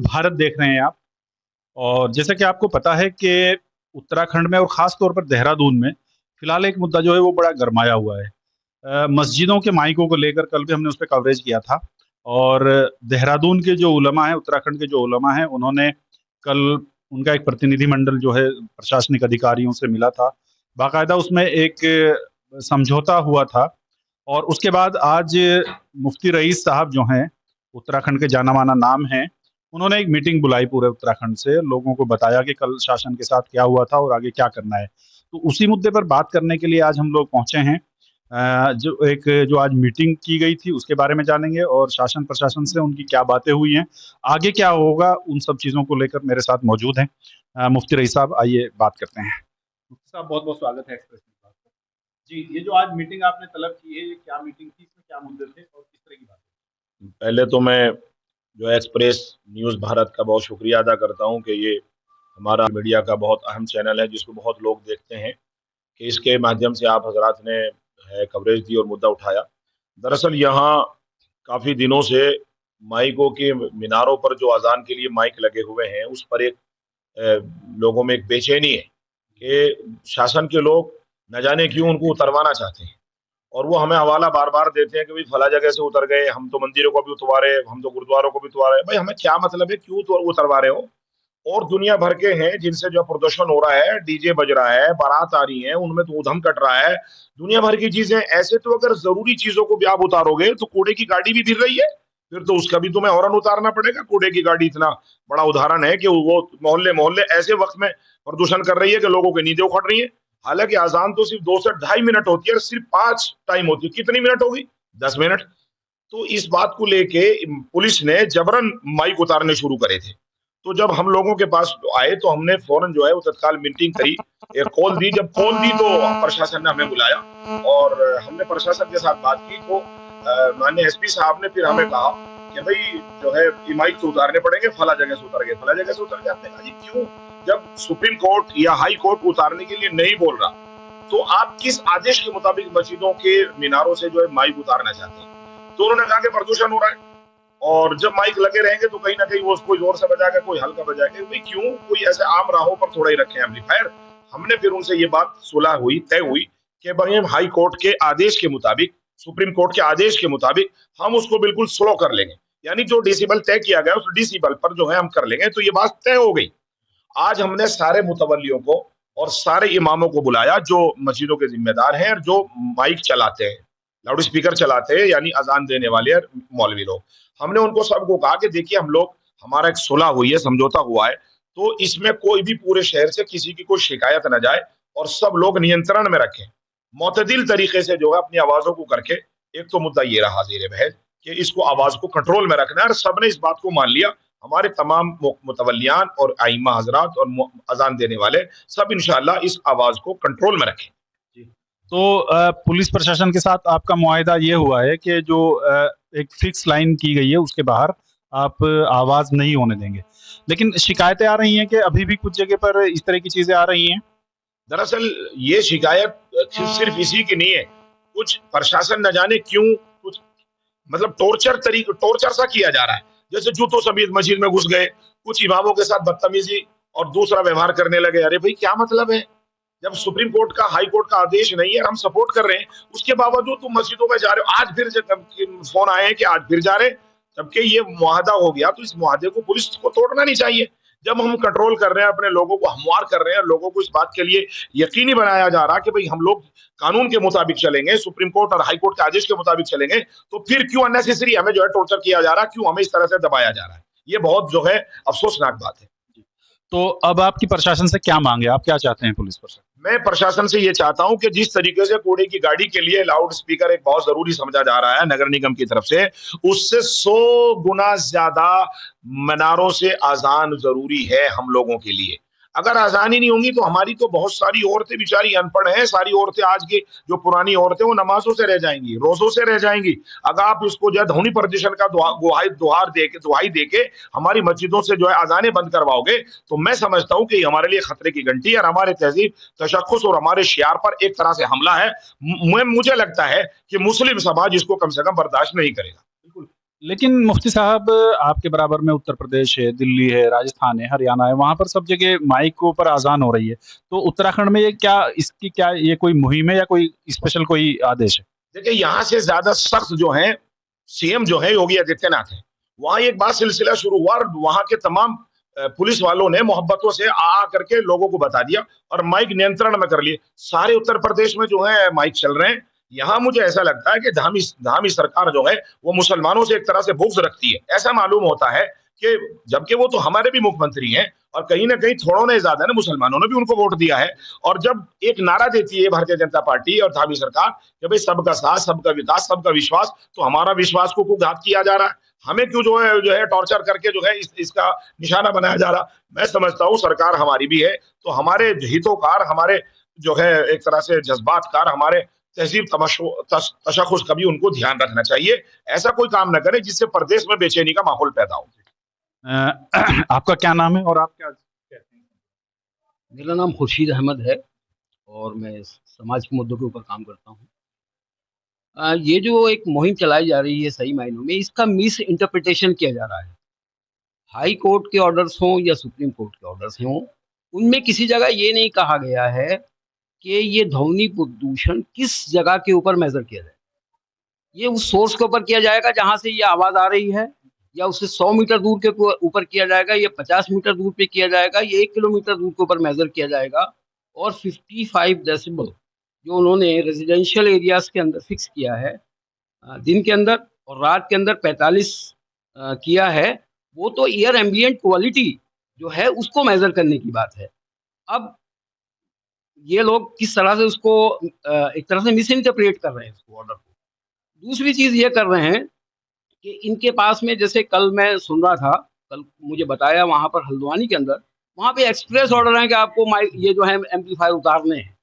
भारत देख रहे हैं आप। और जैसा कि आपको पता है कि उत्तराखंड में और ख़ास तौर पर देहरादून में फ़िलहाल एक मुद्दा जो है वो बड़ा गरमाया हुआ है। मस्जिदों के माइकों को लेकर कल भी हमने उस पे कवरेज किया था। और देहरादून के जो उलमा हैं, उत्तराखंड के जो उलमा हैं, उन्होंने कल उनका एक प्रतिनिधिमंडल जो है प्रशासनिक अधिकारियों से मिला था। बाकायदा उसमें एक समझौता हुआ था। और उसके बाद आज मुफ्ती रईस साहब जो हैं, उत्तराखंड के जाना-माना नाम हैं, उन्होंने एक मीटिंग बुलाई पूरे उत्तराखंड से, लोगों को बताया कि कल शासन के साथ क्या हुआ था और आगे क्या करना है। तो उसी मुद्दे पर बात करने के लिए आज हम लोग पहुँचे हैं। जो आज मीटिंग की गई थी उसके बारे में जानेंगे और शासन प्रशासन से उनकी क्या बातें हुई हैं, आगे क्या होगा उन सब चीज़ों को लेकर मेरे साथ मौजूद हैं मुफ्ती रईस साहब। आइए बात करते हैं। मुफ्ती साहब, बहुत-बहुत स्वागत है एक्सप्रेस न्यूज़ आपका। जी, ये जो आज मीटिंग आपने तलब की है, ये क्या मीटिंग थी? इसमें क्या मुद्दे थे और किस तरह की बात? पहले तो मैं जो है एक्सप्रेस न्यूज़ भारत का बहुत शुक्रिया अदा करता हूँ कि ये हमारा मीडिया का बहुत अहम चैनल है जिसको बहुत लोग देखते हैं, कि इसके माध्यम से आप हजरात ने है कवरेज दी और मुद्दा उठाया। दरअसल यहाँ काफ़ी दिनों से माइकों के मीनारों पर जो अजान के लिए माइक लगे हुए हैं उस पर एक लोगों में एक बेचैनी है कि शासन के लोग न जाने क्यों उनको उतरवाना चाहते हैं और वो हमें हवाला बार-बार देते हैं कि भाई फला जगह से उतर गए, हम तो मंदिरों को भी उतरवा हम तो गुरुद्वारों को भी उतरवा रहे हैं। भाई हमें क्या मतलब है क्यों तो उतरवा रहे हो? और दुनिया भर के हैं जिनसे जो प्रदर्शन हो रहा है, डीजे बज रहा है, बारात आ रही है, उनमें तो ऊधम कट रहा है, दुनिया भर की चीजें। ऐसे तो अगर जरूरी चीजों को भी आप उतारोगे तो कूड़े की गाड़ी भी फिर रही है, फिर तो उसका भी तुम्हें हॉर्न उतारना पड़ेगा। कूड़े की गाड़ी इतना बड़ा उदाहरण है कि वो मोहल्ले मोहल्ले ऐसे वक्त में प्रदूषण कर रही है कि लोगों की नींदें उखड़ रही है। हालांकि आजान तो सिर्फ 2 से 2.5 मिनट होती है और सिर्फ 5 टाइम होती है। कितनी मिनट होगी? 10 मिनट। तो इस बात को लेके पुलिस ने जबरन माइक उतारने शुरू करे थे। तो जब हम लोगों के पास आए तो हमने फौरन जो है वो तत्काल मीटिंग करी, एक कॉल दी। जब कॉल दी तो प्रशासन ने हमें बुलाया और हमने प्रशासन के साथ बात की। तो माननीय एसपी साहब ने फिर हमें कहा कि भाई जो है ये माइक तो उतारने पड़ेंगे, फला जगह से उतर गए, फला जगह से उतर गए। हमने कहा जी क्यों? जब सुप्रीम कोर्ट या हाई कोर्ट उतारने के लिए नहीं बोल रहा तो आप किस आदेश के मुताबिक मस्जिदों के मीनारों से जो है माइक उतारना चाहते हैं? तो उन्होंने कहा कि प्रदूषण हो रहा है और जब माइक लगे रहेंगे तो कहीं ना कहीं वो कोई जोर से बजाएगा, कोई हल्का बजाएगा। भाई क्यों? कोई ऐसे आम राहों पर थोड़ा ही रखे एम्पलीफायर। हमने फिर उनसे ये बात सुलह हुई, तय हुई कि भाई हम हाई कोर्ट के आदेश के मुताबिक, सुप्रीम कोर्ट के आदेश के मुताबिक हम उसको बिल्कुल स्लो कर लेंगे, यानी जो डेसिबल तय किया गया उस डेसिबल पर जो है हम कर लेंगे। तो ये बात तय हो गई। आज हमने सारे मुतवल्लियों को और सारे इमामों को बुलाया जो मस्जिदों के जिम्मेदार हैं और जो माइक चलाते हैं, लाउड स्पीकर चलाते हैं, यानी अजान देने वाले और मौलवी लोग। हमने उनको सबको कहा कि देखिए हम लोग, हमारा एक सुलह हुई है, समझौता हुआ है, तो इसमें कोई भी पूरे शहर से किसी की कोई शिकायत न जाए और सब लोग नियंत्रण में रखें, मोतदिल तरीके से जो है अपनी आवाजों को करके। एक तो मुद्दा ये रहा जेर बहस कि इसको आवाज को कंट्रोल में रखना है और सबने इस बात को मान लिया। हमारे तमाम मुतवल्लियान और आइम्मा हजरात और अजान देने वाले सब इंशाअल्लाह इस आवाज को कंट्रोल में रखें। जी। तो पुलिस प्रशासन के साथ आपका मुआहिदा ये हुआ है कि जो एक फिक्स लाइन की गई है उसके बाहर आप आवाज़ नहीं होने देंगे। लेकिन शिकायतें आ रही हैं कि अभी भी कुछ जगह पर इस तरह की चीज़ें आ रही हैं। दरअसल ये शिकायत सिर्फ इसी की नहीं है, कुछ प्रशासन न जाने क्यों कुछ मतलब टॉर्चर सा किया जा रहा है। जैसे जूतों समेत मस्जिद में घुस गए, कुछ इमामों के साथ बदतमीजी और दूसरा व्यवहार करने लगे। अरे भाई क्या मतलब है? जब सुप्रीम कोर्ट का, हाई कोर्ट का आदेश नहीं है और हम सपोर्ट कर रहे हैं, उसके बावजूद तुम मस्जिदों में जा रहे हो। आज फिर फोन आए हैं कि आज फिर जा रहे हैं, जबकि ये मुआहदा हो गया। तो इस मुआहदे को पुलिस को तोड़ना नहीं चाहिए। जब हम कंट्रोल कर रहे हैं, अपने लोगों को हमवार कर रहे हैं, लोगों को इस बात के लिए यकीनी बनाया जा रहा है कि भाई हम लोग कानून के मुताबिक चलेंगे, सुप्रीम कोर्ट और हाई कोर्ट के आदेश के मुताबिक चलेंगे, तो फिर क्यों अननेसेसरी हमें जो है टॉर्चर किया जा रहा है, क्यों हमें इस तरह से दबाया जा रहा है? ये बहुत जो है अफसोसनाक बात है। तो अब आपकी प्रशासन से क्या मांगे? आप क्या चाहते हैं पुलिस प्रशासन? मैं प्रशासन से ये चाहता हूं कि जिस तरीके से कूड़े की गाड़ी के लिए लाउड स्पीकर एक बहुत जरूरी समझा जा रहा है नगर निगम की तरफ से, उससे 100 गुना ज्यादा मीनारों से अजान जरूरी है हम लोगों के लिए। अगर आजान ही नहीं होंगी तो हमारी तो बहुत सारी औरतें बेचारी अनपढ़ हैं। सारी औरतें आज की जो पुरानी औरतें वो नमाजों से रह जाएंगी, रोजों से रह जाएंगी। अगर आप इसको जो है ध्वनि प्रदूषण का दुहाई देके हमारी मस्जिदों से जो है अजानें बंद करवाओगे, तो मैं समझता हूं कि हमारे लिए खतरे की घंटी और हमारे तहजीब तशख्खुस और हमारे शियार पर एक तरह से हमला है। मुझे लगता है कि मुस्लिम समाज इसको कम से कम बर्दाश्त नहीं करेगा। बिल्कुल। लेकिन मुफ्ती साहब, आपके बराबर में उत्तर प्रदेश है, दिल्ली है, राजस्थान है, हरियाणा है, वहाँ पर सब जगह माइक के ऊपर अज़ान हो रही है। तो उत्तराखंड में ये क्या, इसकी क्या ये कोई मुहिम है या कोई स्पेशल कोई आदेश है? देखिए, यहाँ से ज्यादा सख्त जो है सीएम जो है योगी आदित्यनाथ है। वहां एक बात सिलसिला शुरू हुआ और वहां के तमाम पुलिस वालों ने मोहब्बतों से आ करके लोगों को बता दिया और माइक नियंत्रण में कर लिए। सारे उत्तर प्रदेश में जो है माइक चल रहे हैं। यहाँ मुझे ऐसा लगता है कि धामी धामी सरकार जो है वो मुसलमानों से एक तरह से बुग़्ज़ रखती है। ऐसा मालूम होता है कि जबकि वो तो हमारे भी मुख्यमंत्री हैं और कहीं ना कहीं थोड़ों ने ज्यादा ना मुसलमानों ने भी उनको वोट दिया है। और जब एक नारा देती है भारतीय जनता पार्टी और धामी सरकार कि भाई सबका साथ, सबका विकास, सबका विश्वास, तो हमारा विश्वास को घात किया जा रहा है। हमें क्यों जो है टॉर्चर करके जो है इसका निशाना बनाया जा रहा। मैं समझता हूँ सरकार हमारी भी है, तो हमारे हितोकार, हमारे जो है एक तरह से जज्बातकार, हमारे तहजीब तशखुस का भी उनको ध्यान रखना चाहिए। ऐसा कोई काम न करें जिससे प्रदेश में बेचैनी का माहौल पैदा हो। आपका क्या नाम है और आप क्या कहते हैं? मेरा नाम खुर्शीद अहमद है और मैं समाज के मुद्दों के ऊपर काम करता हूँ। ये जो एक मुहिम चलाई जा रही है सही मायनों में, इसका मिस इंटरप्रिटेशन किया जा रहा है। हाई कोर्ट के ऑर्डर्स हों या सुप्रीम कोर्ट के ऑर्डर्स हों, उनमें किसी जगह ये नहीं कहा गया है कि ये ध्वनि प्रदूषण किस जगह के ऊपर मेजर किया जाए। ये उस सोर्स के ऊपर किया जाएगा जहाँ से ये आवाज़ आ रही है, या उससे 100 मीटर दूर के ऊपर किया जाएगा, या 50 मीटर दूर पे किया जाएगा, या 1 किलोमीटर दूर के ऊपर मेजर किया जाएगा। और 55 डेसिबल जो उन्होंने रेजिडेंशियल एरियाज के अंदर फिक्स किया है, दिन के अंदर और रात के अंदर 45 किया है, वो तो एयर एम्बिएंट क्वालिटी जो है उसको मेजर करने की बात है। अब ये लोग किस तरह से उसको एक तरह से मिस इंटरप्रेट कर रहे हैं इसको, ऑर्डर को। दूसरी चीज़ ये कर रहे हैं कि इनके पास में, जैसे कल मैं सुन रहा था, कल मुझे बताया वहाँ पर हल्द्वानी के अंदर, वहाँ पे एक्सप्रेस ऑर्डर है कि आपको माइक ये जो है एम्पलीफायर उतारने हैं।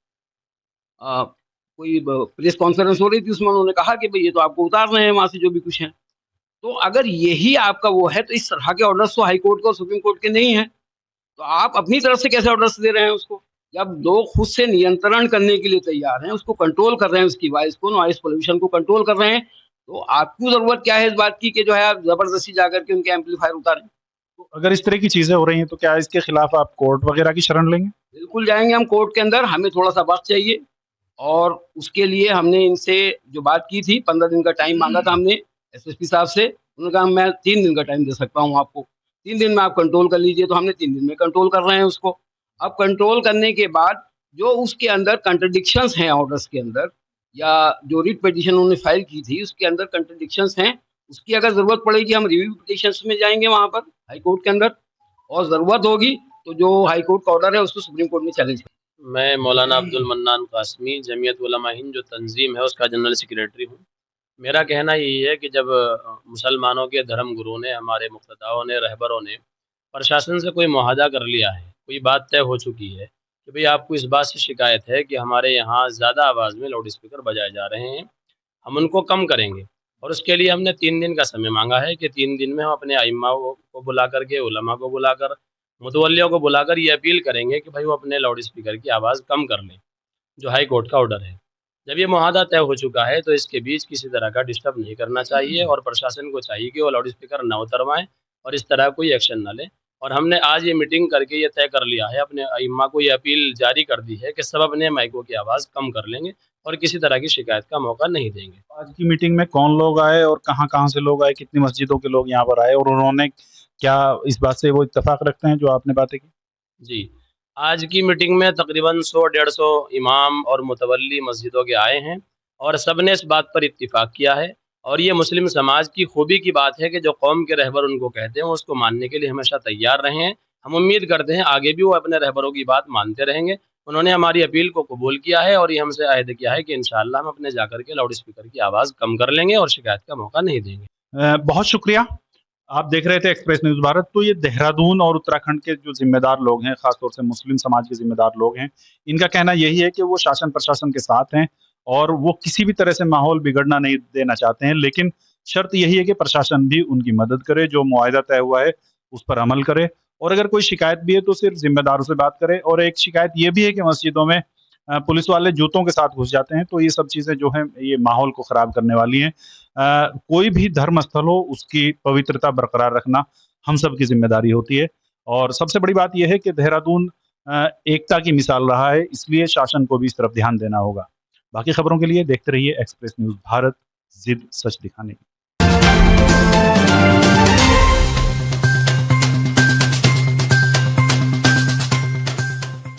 कोई प्रेस कॉन्फ्रेंस हो रही थी, उसमें उन्होंने कहा कि भाई ये तो आपको उतारने हैं वहाँ से जो भी कुछ है। तो अगर यही आपका वो है, तो इस तरह के ऑर्डर्स तो हाई कोर्ट के और सुप्रीम कोर्ट के नहीं है, तो आप अपनी तरफ से कैसे ऑर्डर्स दे रहे हैं उसको? जब लोग खुद से नियंत्रण करने के लिए तैयार हैं, उसको कंट्रोल कर रहे हैं, उसकी वॉइस को, नॉइस पोल्यूशन को कंट्रोल कर रहे हैं, तो आपको ज़रूरत क्या है इस बात की कि जो है आप ज़बरदस्ती जाकर के उनके एम्पलीफायर उतारें? तो अगर इस तरह की चीज़ें हो रही हैं, तो क्या इसके खिलाफ आप कोर्ट वगैरह की शरण लेंगे? बिल्कुल जाएँगे हम कोर्ट के अंदर, हमें थोड़ा-सा वक़्त चाहिए और उसके लिए हमने इनसे जो बात की थी, 15 दिन का टाइम माँगा था हमने एसएसपी साहब से। उन्होंने कहा मैं 3 दिन का टाइम दे सकता हूँ आपको, 3 दिन में आप कंट्रोल कर लीजिए, तो हमने 3 दिन में कंट्रोल कर रहे हैं उसको। अब कंट्रोल करने के बाद जो उसके अंदर कॉन्ट्रडिक्शंस हैं ऑर्डर्स के अंदर, या जो रिट पिटीशन उन्होंने फाइल की थी उसके अंदर कॉन्ट्रडिक्शंस हैं, उसकी अगर ज़रूरत पड़ेगी हम रिव्यू पिटीशंस में जाएँगे वहाँ पर हाई कोर्ट के अंदर, और ज़रूरत होगी तो जो हाई कोर्ट का ऑर्डर है उसको सुप्रीम कोर्ट में चैलेंज करेंगे। मैं मौलाना अब्दुल मन्नान कासमी, जमीयत उलमा हिंद जो तंजीम है उसका जनरल सेक्रेटरी हूँ। मेरा कहना यही है कि जब मुसलमानों के धर्म गुरुओं ने, हमारे मुक़्तदाओं ने, रहबरों ने प्रशासन से कोई मुआहदा कर लिया है, कोई बात तय हो चुकी है कि भई आपको इस बात से शिकायत है कि हमारे यहाँ ज़्यादा आवाज़ में लाउड स्पीकर बजाए जा रहे हैं, हम उनको कम करेंगे। और उसके लिए हमने 3 दिन का समय माँगा है कि 3 दिन में हम अपने अइम्मा को बुला कर के, उलमा को बुलाकर, मुतवल्लियों को बुलाकर ये अपील करेंगे कि भाई वो अपने लाउड स्पीकर की आवाज़ कम कर लें, जो हाई कोर्ट का ऑर्डर है। जब ये मुआहदा तय हो चुका है तो इसके बीच किसी तरह का डिस्टर्ब नहीं करना चाहिए और प्रशासन को चाहिए कि वो लाउड स्पीकर ना उतरवाएँ और इस तरह कोई एक्शन ना लें। और हमने आज ये मीटिंग करके ये तय कर लिया है, अपने अइम्मा को ये अपील जारी कर दी है कि सब अपने माइकों की आवाज़ कम कर लेंगे और किसी तरह की शिकायत का मौका नहीं देंगे। आज की मीटिंग में कौन लोग आए और कहाँ-कहाँ से लोग आए? कितनी मस्जिदों के लोग यहाँ पर आए और उन्होंने क्या इस बात से वो इत्तेफ़ाक रखते हैं जो आपने बातें की? जी, आज की मीटिंग में तकरीबन 100-150 इमाम और मुतवल्ली मस्जिदों के आए हैं और सब ने इस बात पर इत्तिफ़ाक किया है। और ये मुस्लिम समाज की खूबी की बात है कि जो कौम के रहबर उनको कहते हैं, वो उसको मानने के लिए हमेशा तैयार रहे हैं। हम उम्मीद करते हैं आगे भी वो अपने रहबरों की बात मानते रहेंगे। उन्होंने हमारी अपील को कबूल किया है और ये हमसे अहद किया है कि इंशाअल्लाह हम अपने जाकर के लाउड स्पीकर की आवाज़ कम कर लेंगे और शिकायत का मौका नहीं देंगे। बहुत शुक्रिया। आप देख रहे थे एक्सप्रेस न्यूज़ भारत। तो ये देहरादून और उत्तराखंड के जो ज़िम्मेदार लोग हैं, ख़ास तौर से मुस्लिम समाज के ज़िम्मेदार लोग हैं, इनका कहना यही है कि वो शासन-प्रशासन के साथ हैं और वो किसी भी तरह से माहौल बिगड़ना नहीं देना चाहते हैं। लेकिन शर्त यही है कि प्रशासन भी उनकी मदद करे, जो मुआहदा तय हुआ है, उस पर अमल करे और अगर कोई शिकायत भी है तो सिर्फ़ ज़िम्मेदारों से बात करे। और एक शिकायत ये भी है कि मस्जिदों में पुलिस वाले जूतों के साथ घुस जाते हैं, तो ये सब चीज़ें जो हैं, ये माहौल को ख़राब करने वाली हैं। कोई भी धर्म स्थल हो उसकी पवित्रता बरकरार रखना हम सब की जिम्मेदारी होती है। और सबसे बड़ी बात यह है कि देहरादून एकता की मिसाल रहा है, इसलिए शासन को भी इस तरफ ध्यान देना होगा। बाकी खबरों के लिए देखते रहिए एक्सप्रेस न्यूज़ भारत, जिद सच दिखाने की।